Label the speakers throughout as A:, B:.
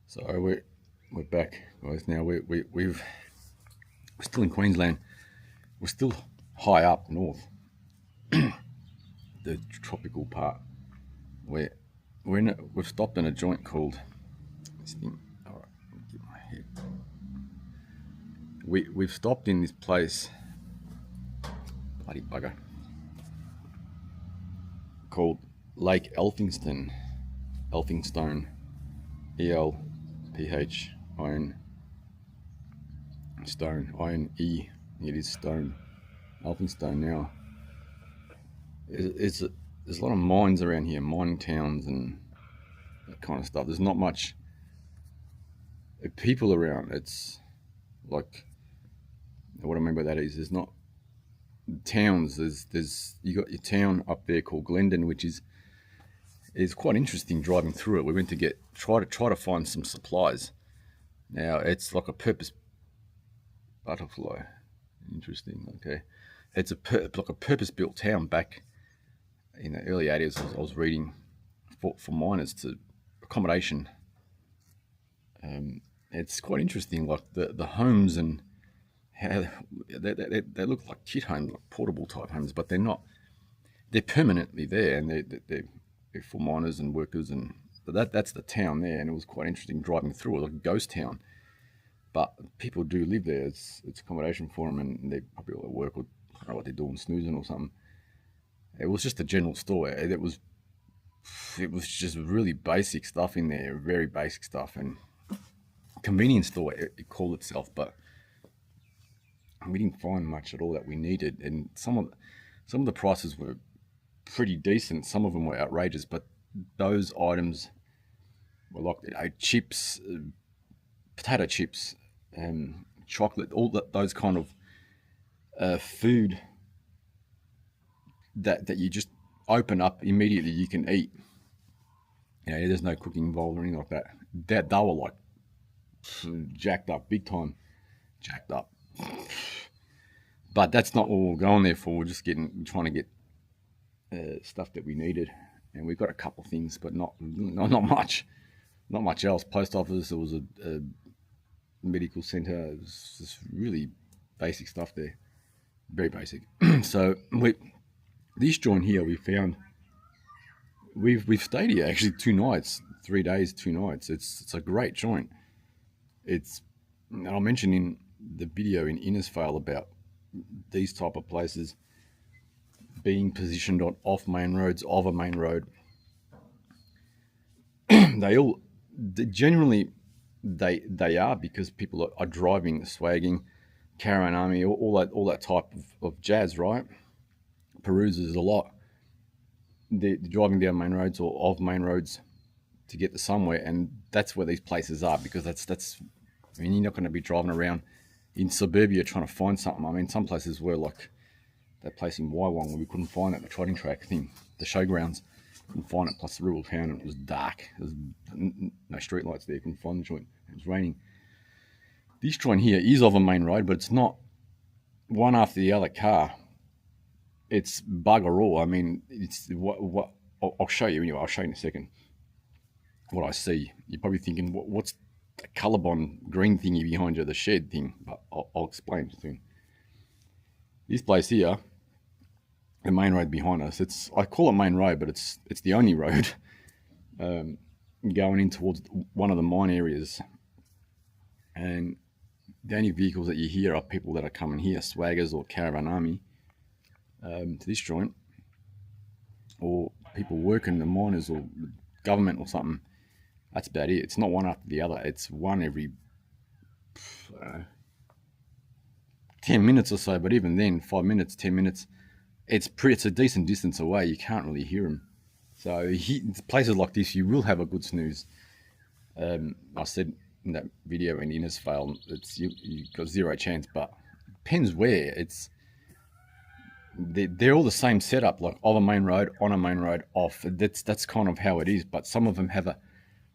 A: So we're back, guys. Now we're still in Queensland. We're still high up north, the tropical part. Where we've stopped in a joint called this thing. All right, let me get my head. We've stopped in this place, bloody bugger, called Lake Elphinstone, Elphinstone, Elphin Stone, INE. It is stone, Elphinstone. Now, there's a lot of mines around here, mining towns and that kind of stuff. There's not much people around. It's like, what I mean by that is there's not towns. There's you got your town up there called Glendon, which is quite interesting driving through it. We went to try to find some supplies. Now it's like a purpose butterfly. Interesting. Okay, it's like a purpose-built town back in the early 80s. I was reading for miners to accommodation. It's quite interesting, like the homes and how they look like kit homes, like portable type homes, but they're not. They're permanently there, and they're for miners and workers, and that's the town there. And it was quite interesting driving through it, like a ghost town. But people do live there. It's accommodation for them, and they probably all at work, or I don't know what they're doing, snoozing or something. It was just a general store. It was just really basic stuff in there, very basic stuff, and convenience store it called itself. But we didn't find much at all that we needed, and some of the prices were pretty decent. Some of them were outrageous, but those items were like chips, potato chips, chocolate, all those kind of food that you just open up immediately, you can eat. There's no cooking involved or anything like that. They were like jacked up, big time jacked up. But that's not what we're going there for. We're just trying to get stuff that we needed, and we got a couple of things, but not much else. Post office, there was a medical center. It was just really basic stuff there, very basic. So this joint here, we found we've stayed here actually 2 nights, 3 days, 2 nights. It's a great joint. I'll mention in the video in Innisfail about these type of places being positioned on off main roads of a main road. Generally they are, because people are driving, swagging, caravan army, all that type of jazz, right? Perusers a lot. They're driving down main roads or off main roads to get to somewhere, and that's where these places are, because that's. I mean, you're not going to be driving around in suburbia trying to find something. I mean, some places were like that place in Waiwong where we couldn't find it, the trotting track thing, the showgrounds, couldn't find it, plus the rural town, and it was dark. There was no street lights there, couldn't find the joint. It was raining. This joint here is of a main road, but it's not one after the other car. It's bugger all. I mean, it's what I'll show you anyway. I'll show you in a second what I see. You're probably thinking, what's the Colorbond green thingy behind you, the shed thing? But I'll explain soon. This place here, the main road behind us, I call it main road, but it's the only road going in towards one of the mine areas. And the only vehicles that you hear are people that are coming here, swaggers or caravan army, to this joint, or people working, the miners or government or something. That's about it. It's not one after the other. It's one every 10 minutes or so, but even then, 5 minutes, 10 minutes, it's a decent distance away. You can't really hear them. So places like this, you will have a good snooze. I said in that video in Innisfail, you got zero chance, but it depends where. They're all the same setup, like of a main road, on a main road, off. That's kind of how it is. But some of them have a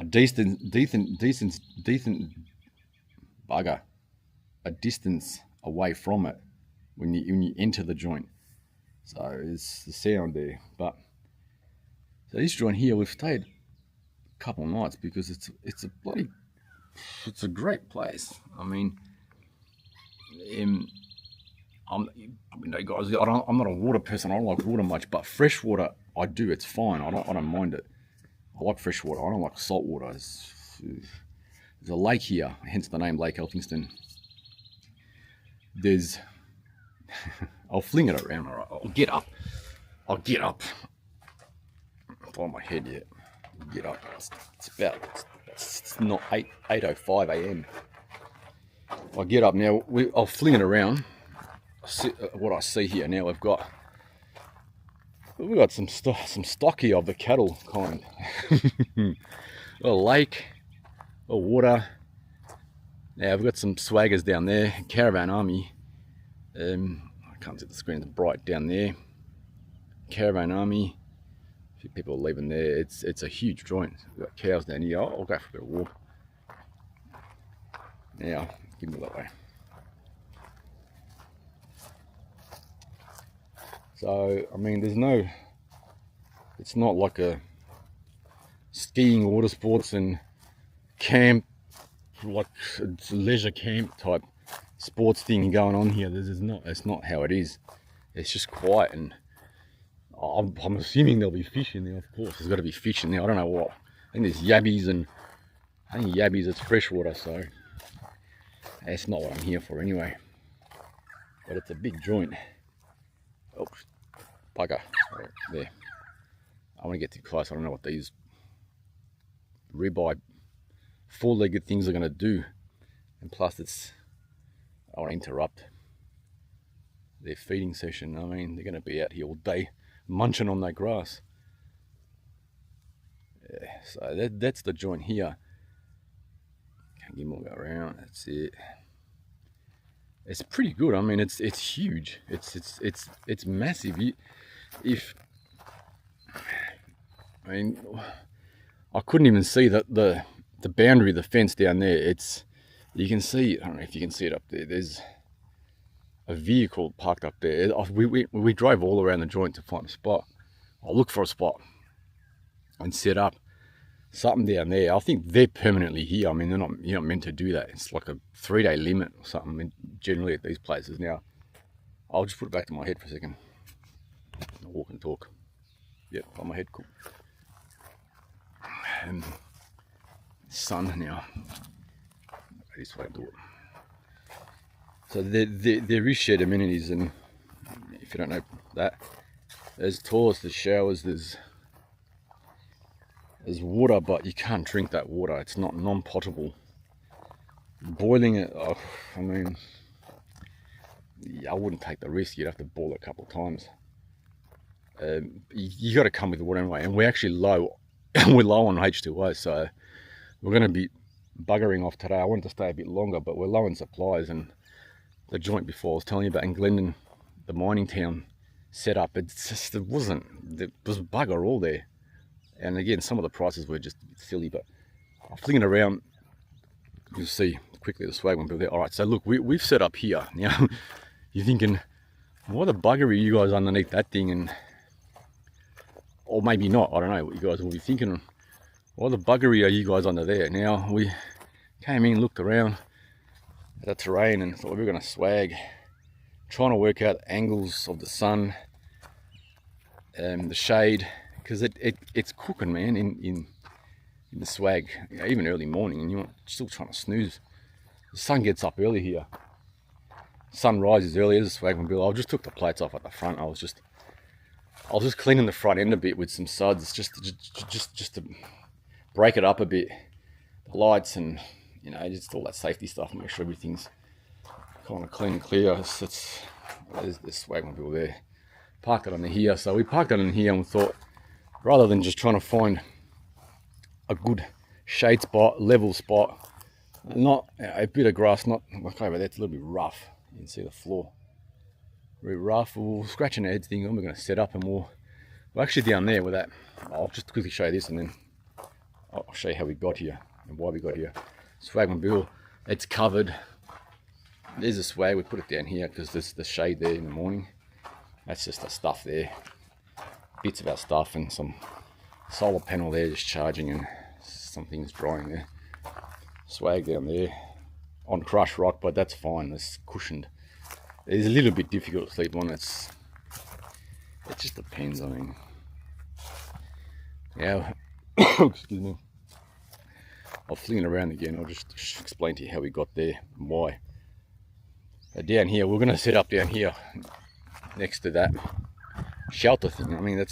A: decent bugger, a distance away from it when you enter the joint. So it's the sound there. But so this joint here, we've stayed a couple of nights because it's a bloody it's a great place. I mean, guys, I'm not a water person. I don't like water much, but fresh water I do. It's fine. I don't mind it. I like fresh water. I don't like salt water. There's a lake here, hence the name Lake Elphinstone. There's, I'll fling it around. All right, I'll get up. Find my head yet. Get up. It's not 8:05 a.m. I'll get up now. I'll fling it around. What I see here now, we've got some stock here of the cattle kind. A lake, a water. Now I've got some swaggers down there. Caravan Army. I can't see the screen. It's bright down there. Caravan Army. A few people are leaving there. It's a huge joint. We've got cows down here. I'll go for a bit of walk. Now, give me that way. So, I mean, it's not like a skiing, water sports and camp, like it's a leisure camp type sports thing going on here. It's not how it is. It's just quiet, and I'm assuming there'll be fish in there, of course. There's got to be fish in there. I don't know what. I think there's yabbies, and I think yabbies, it's freshwater, so that's not what I'm here for anyway. But it's a big joint. Oh, bugger. Right there. I want to get too close. I don't know what these ribeye four-legged things are going to do. And plus, I want to interrupt their feeding session. I mean, they're going to be out here all day munching on that grass. Yeah, so that's the joint here. Can't get more go around. That's it. It's pretty good. I mean, it's huge. It's massive. I couldn't even see the boundary of the fence down there. You can see. I don't know if you can see it up there. There's a vehicle parked up there. We drove all around the joint to find a spot. I'll look for a spot and set up something down there. I think they're permanently here. I mean, you're not meant to do that. It's like a 3-day limit or something generally at these places. Now, I'll just put it back to my head for a second. I'll walk and talk. Yep, on my head, cool. Sun now. This way to do it. So there is shared amenities, and if you don't know that, there's toilets, there's showers, there's water, but you can't drink that water. It's not non-potable. Boiling it, I mean, I wouldn't take the risk. You'd have to boil it a couple of times. You got to come with the water anyway, and we're actually low. We're low on H2O, so we're going to be buggering off today. I wanted to stay a bit longer, but we're low on supplies, and the joint before I was telling you about in Glendon, the mining town set up, there was bugger all there. And again, some of the prices were just silly, but I'm flinging around. You'll see quickly the swag one there. All right, so look, we've set up here. Now, you're thinking, why the bugger are you guys underneath that thing? Or maybe not, I don't know what you guys will be thinking. Why the buggery are you guys under there? Now, we came in, looked around at the terrain and thought we were going to swag, trying to work out angles of the sun, the shade, because it's cooking, man, in the swag, even early morning, and you're still trying to snooze. The sun gets up early here. Sun rises early as a swagman bill. I just took the plates off at the front. I was just cleaning the front end a bit with some suds, just to break it up a bit. The lights and just all that safety stuff, make sure everything's kind of clean and clear. There's this swagman bill there. Parked it under here. So we parked it in here and we thought, rather than just trying to find a good shade spot, level spot, not a bit of grass, not like over there, it's a little bit rough. You can see the floor. Very rough. We're scratching our heads thinking, we're going to set up, and we're actually down there with that. I'll just quickly show you this and then I'll show you how we got here and why we got here. Swagman bill, it's covered. There's a swag, we put it down here because there's the shade there in the morning. That's just the stuff there. Bits of our stuff and some solar panel there just charging and some things drying there. swag down there on crushed rock, but that's fine. It's cushioned. It's a little bit difficult to sleep on. It just depends. I mean, yeah. Excuse me. I'll fling it around again. I'll just explain to you how we got there and why. Down here, we're going to set up down here next to that shelter thing. I mean,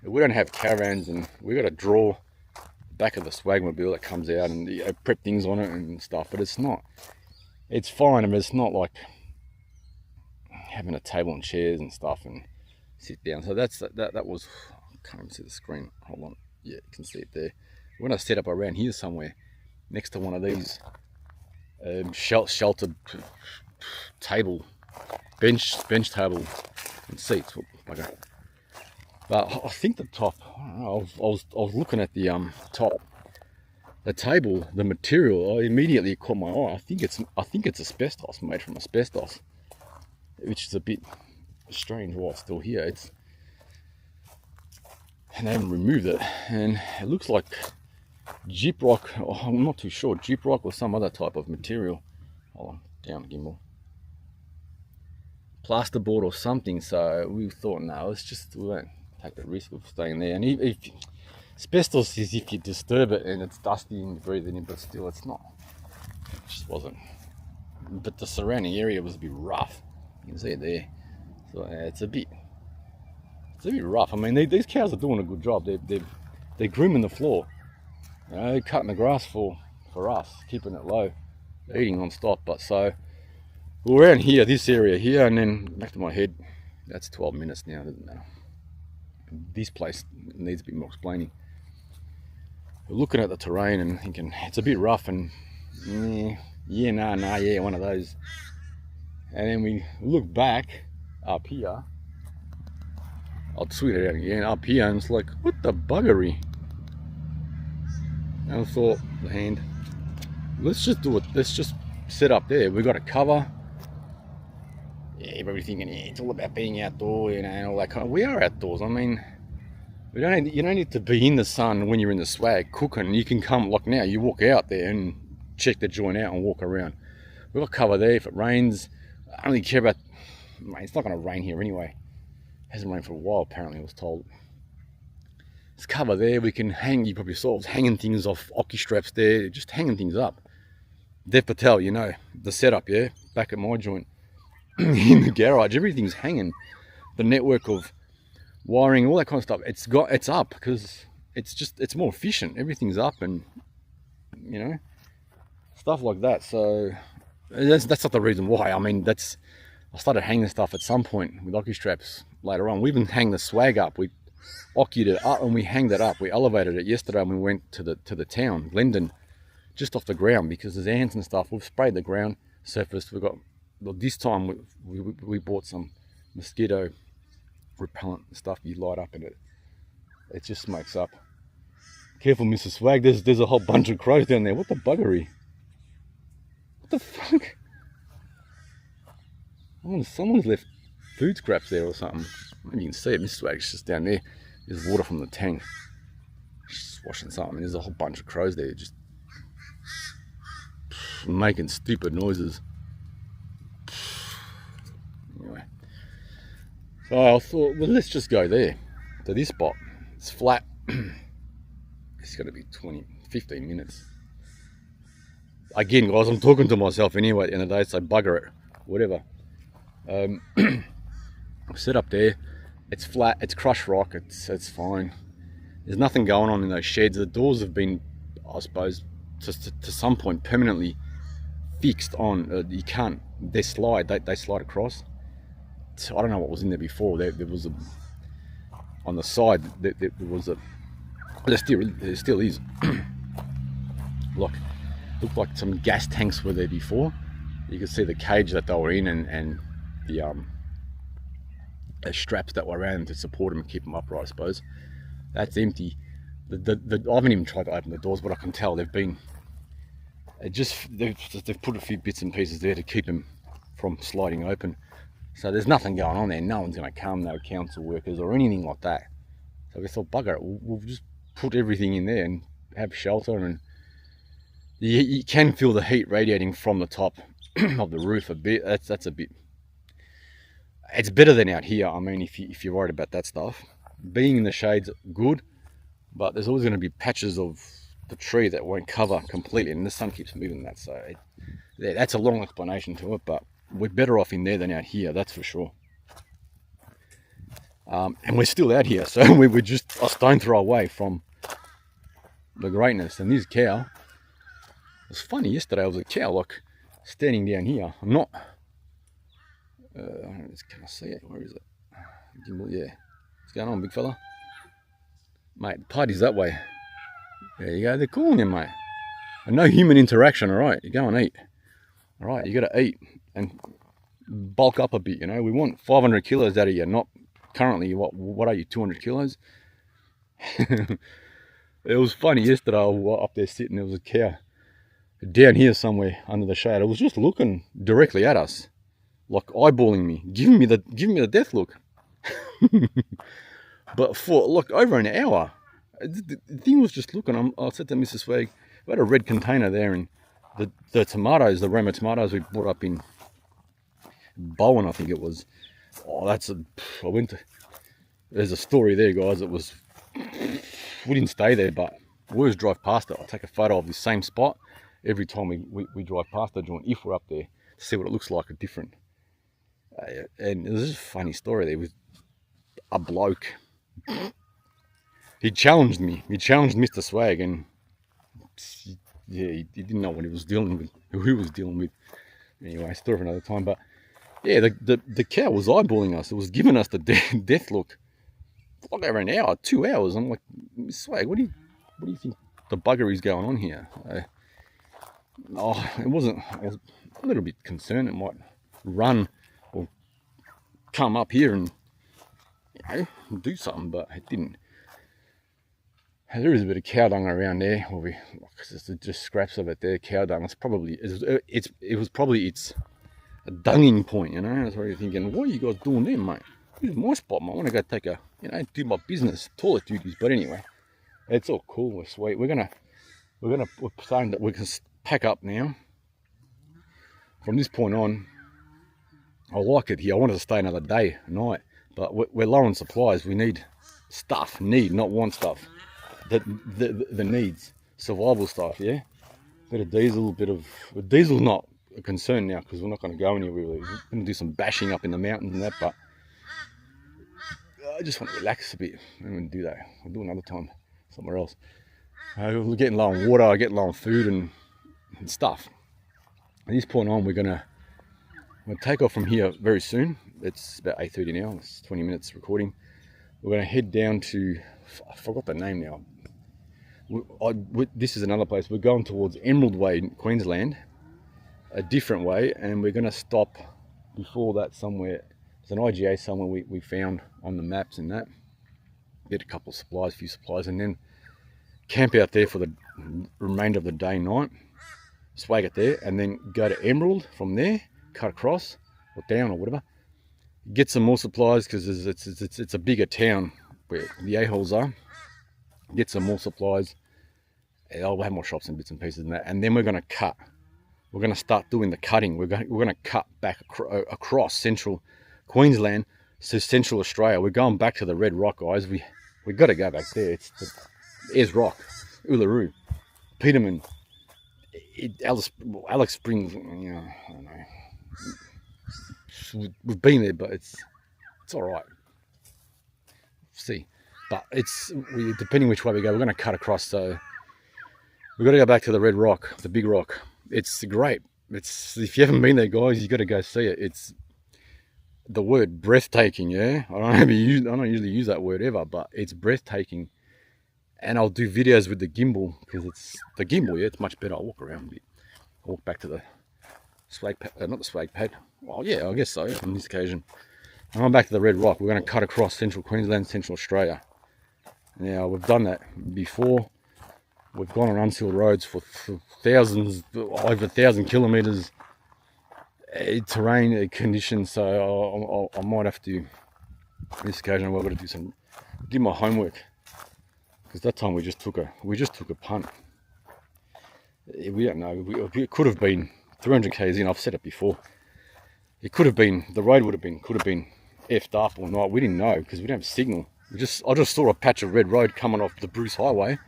A: we don't have caravans, and we got to draw the back of the swagmobile that comes out and prep things on it and stuff. But it's fine. I mean, it's not like having a table and chairs and stuff and sit down. So that was, I can't even see the screen. Hold on. Yeah, you can see it there. We're going to set up around here somewhere next to one of these sheltered table, bench table and seats. Okay. But I think the top, I don't know, I was looking at the top, the table, the material. Immediately caught my eye. I think it's asbestos, made from asbestos, which is a bit strange why it's still here. And they haven't removed it, and it looks like gyprock. I'm not too sure, gyprock or some other type of material. Hold on, down gimbal. Plasterboard or something. So we thought, no, we won't take the risk of staying there. And if asbestos is if you disturb it and it's dusty and you breathe it in, but still it's not. It just wasn't. But the surrounding area was a bit rough. You can see it there. So it's a bit rough. I mean, these cows are doing a good job. They're grooming the floor. You know, cutting the grass for us, keeping it low, eating non-stop. But so we're around here, this area here, and then back to my head. That's 12 minutes now. Doesn't matter. This place needs a bit more explaining. We're looking at the terrain and thinking it's a bit rough, and yeah, one of those. And then we look back up here. I'll tweet it out again. Up here, and it's like, what the buggery? And I thought, the hand, let's just do it. Let's just set up there. We got a cover. Yeah, everybody thinking, yeah, it's all about being outdoor, you know, and all that kind of. We are outdoors. I mean, you don't need to be in the sun when you're in the swag cooking. You can come like now. You walk out there and check the joint out and walk around. We've got cover there. If it rains, I don't really care about. It's not going to rain here anyway. It hasn't rained for a while, apparently, I was told. There's cover there. We can hang, you probably saw, hanging things off hockey straps there, just hanging things up. Dev Patel, you know, the setup, yeah, back at my joint. In the garage, everything's hanging. The network of wiring, all that kind of stuff, it's up because it's more efficient. Everything's up, and, you know, stuff like that. So that's not the reason why. I mean, I started hanging stuff at some point with hockey straps later on. We even hang the swag up. We occued it up and we hanged it up. We elevated it yesterday and we went to the town, Glendon, just off the ground because there's ants and stuff. We've sprayed the ground surface. This time we bought some mosquito repellent stuff you light up, and it just smokes up. Careful, Mr. Swag. There's a whole bunch of crows down there. What the buggery? What the fuck? Someone's left food scraps there or something. Maybe you can see it. Mr. Swag's just down there. There's water from the tank. She's washing something. There's a whole bunch of crows there just making stupid noises. Anyway. So I thought, well, let's just go there to this spot. It's flat. It's going to be 15 minutes. Again, guys, I'm talking to myself anyway at the end of the day, so bugger it. Whatever. Set up there. It's flat, it's crushed rock, it's fine. There's nothing going on in those sheds. The doors have been, I suppose, to some point permanently fixed on. You can't, they slide across. So I don't know what was in there before. There was on the side, there was there still is. Looked like some gas tanks were there before. You could see the cage that they were in and the straps that were around to support them and keep them upright, I suppose. That's empty. I haven't even tried to open the doors, but I can tell they've put a few bits and pieces there to keep them from sliding open. So there's nothing going on there. No one's going to come, no council workers or anything like that. So we thought, bugger it, we'll just put everything in there and have shelter and You can feel the heat radiating from the top of the roof a bit. That's a bit. It's better than out here. I mean, if you're worried about that stuff, being in the shade's good, but there's always going to be patches of the tree that won't cover completely, and the sun keeps moving that. So that's a long explanation to it, but we're better off in there than out here, that's for sure. And we're still out here, so we're just a stone throw away from the greatness. And this cow, it was funny yesterday. I was a cow like standing down here. I'm not. I don't know, can I see it? Where is it? Yeah. What's going on, big fella? Mate, the party's that way. There you go. They're calling you, mate. And no human interaction. All right, you go and eat. All right, you got to eat and bulk up a bit. You know, we want 500 kilos out of you, not currently. What are you? 200 kilos? It was funny yesterday. I was up there sitting. There was a cow down here somewhere under the shade. It was just looking directly at us, like eyeballing me, giving me the death look. But for like over an hour, the thing was just looking. I said to Mrs. Swag, we had a red container there, and the tomatoes, the Roma tomatoes we brought up in Bowen, I think it was. Oh, I went to. There's a story there, guys. It was. We didn't stay there, but we always drive past it. I take a photo of the same spot every time we drive past the joint, if we're up there, to see what it looks like, a different. And it was just a funny story. There was a bloke. He challenged me. He challenged Mr. Swag, and yeah, he didn't know what he was dealing with, who he was dealing with. Anyway, story for another time. But yeah, the cow was eyeballing us. It was giving us the death look. Like over an hour, 2 hours. I'm like, Swag, what do you think the buggery's going on here? I was a little bit concerned it might run or come up here and do something, but it didn't. There is a bit of cow dung around there, because it's just scraps of it there. Cow dung. It was probably its dunging point, you know. That's where you're thinking, what are you guys doing there, mate? This is my spot, mate. I want to go take do my business, toilet duties. But anyway, it's all cool. We're sweet. We're saying that we can pack up now. From this point on, I like it here. I wanted to stay another day, night, but we're low on supplies. We need stuff, not want stuff. The needs, survival stuff. Yeah, bit of diesel, not a concern now because we're not going to go anywhere. We're going to do some bashing up in the mountains and that, but I just want to relax a bit. I'm going to do that. I'll do another time somewhere else. We're getting low on water, getting low on food and stuff. At this point on, we're going to take off from here very soon. It's about 8:30 now. It's 20 minutes recording. We're going to head down to, I forgot the name now. This is another place. We're going towards Emerald Way in Queensland, a different way, and we're going to stop before that somewhere. There's an IGA somewhere we found on the maps and that. Get a couple of supplies, a few supplies, and then camp out there for the remainder of the day, night. Swag it there, and then go to Emerald from there, cut across, or down, or whatever. Get some more supplies, because it's a bigger town where the a-holes are. Get some more supplies. I'll have more shops and bits and pieces and that. And then we're going to cut. We're going to start doing the cutting. We're going to cut back across central Queensland to Central Australia. We're going back to the Red Rock, guys. We got to go back there. It's Ayers Rock, Uluru, Peterman, Alex Springs. You know, I don't know. We've been there, but it's all right. See, but depending which way we go, we're going to cut across. So we've got to go back to the Red Rock, the Big Rock. It's great. If you haven't been there, guys, you got to go see it. It's the word breathtaking. Yeah, I don't usually use that word ever, but it's breathtaking. And I'll do videos with the gimbal, because it's the gimbal. Yeah, it's much better. I'll walk around a bit. I'll walk back to the swag pad, not the swag pad. Well, yeah, I guess so on this occasion. I'm back to the Red Rock. We're going to cut across Central Queensland, Central Australia. Now, we've done that before. We've gone on unsealed roads for thousands, over 1,000 kilometres. Terrain conditions, so I might have to, on this occasion, I've got to do my homework, because that time we just took a punt. We don't know. It could have been 300 k's in. I've said it before. It could have been, the road could have been effed up or not. We didn't know because we don't have signal. I just saw a patch of red road coming off the Bruce Highway.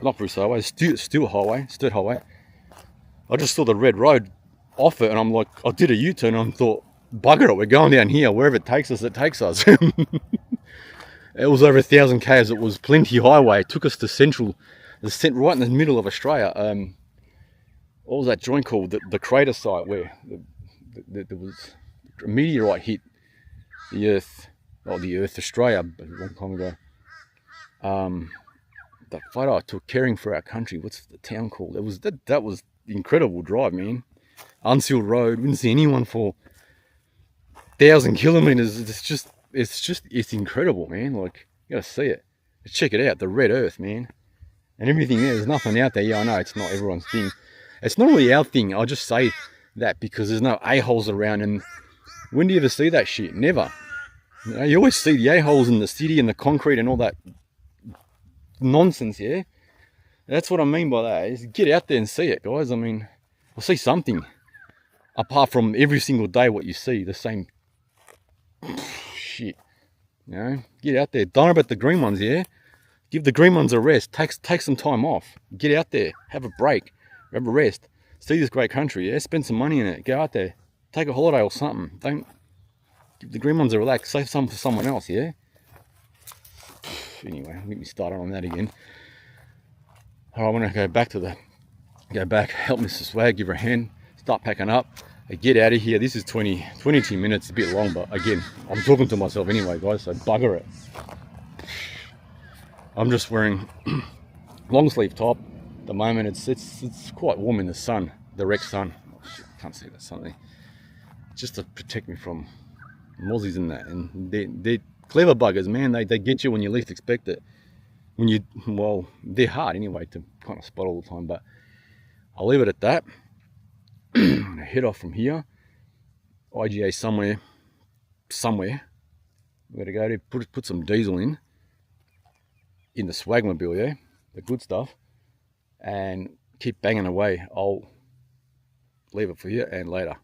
A: Not Bruce Highway, Stewart Highway. I just saw the red road off it, and I'm like, I did a U-turn and I thought, bugger it, we're going down here. Wherever it takes us, it takes us. It was over 1,000 k's. It was plenty highway. It took us to right in the middle of Australia. What was that joint called? The crater site where there was a meteorite hit the Earth, Australia, a long time ago. The photo I took, caring for our country. What's the town called? That was incredible drive, man. Unsealed road. We didn't see anyone for 1,000 kilometers. It's incredible, man. Like, you gotta see it. Check it out. The red Earth, man, and everything there. There's nothing out there. Yeah, I know it's not everyone's thing. It's not really our thing. I just say that because there's no a-holes around. And when do you ever see that shit? Never. You know, you always see the a-holes in the city and the concrete and all that nonsense, yeah? That's what I mean by that. Is get out there and see it, guys. I mean, I'll see something. Apart from every single day what you see, the same shit. You know? Get out there. Don't know about the green ones, yeah? Give the green ones a rest. Take some time off. Get out there. Have a break. Have a rest. See this great country, yeah? Spend some money in it. Go out there. Take a holiday or something. Don't give the green ones a relax. Save some for someone else, yeah? Anyway, let me start on that again. All right, I want to go back, help Mrs. Swag, give her a hand, start packing up, get out of here. This is 22 minutes, a bit long, but again, I'm talking to myself anyway, guys, so bugger it. I'm just wearing long sleeve top. At the moment, it's quite warm in the sun, direct sun. Oh, shit, can't see that something. Just to protect me from mozzies and that. And they're clever buggers, man. They get you when you least expect it. Well, they're hard anyway to kind of spot all the time, but I'll leave it at that. I'm gonna head off from here. IGA somewhere. We're gonna go to put some diesel in the Swagmobile, yeah, the good stuff, and keep banging away. I'll leave it for you and later.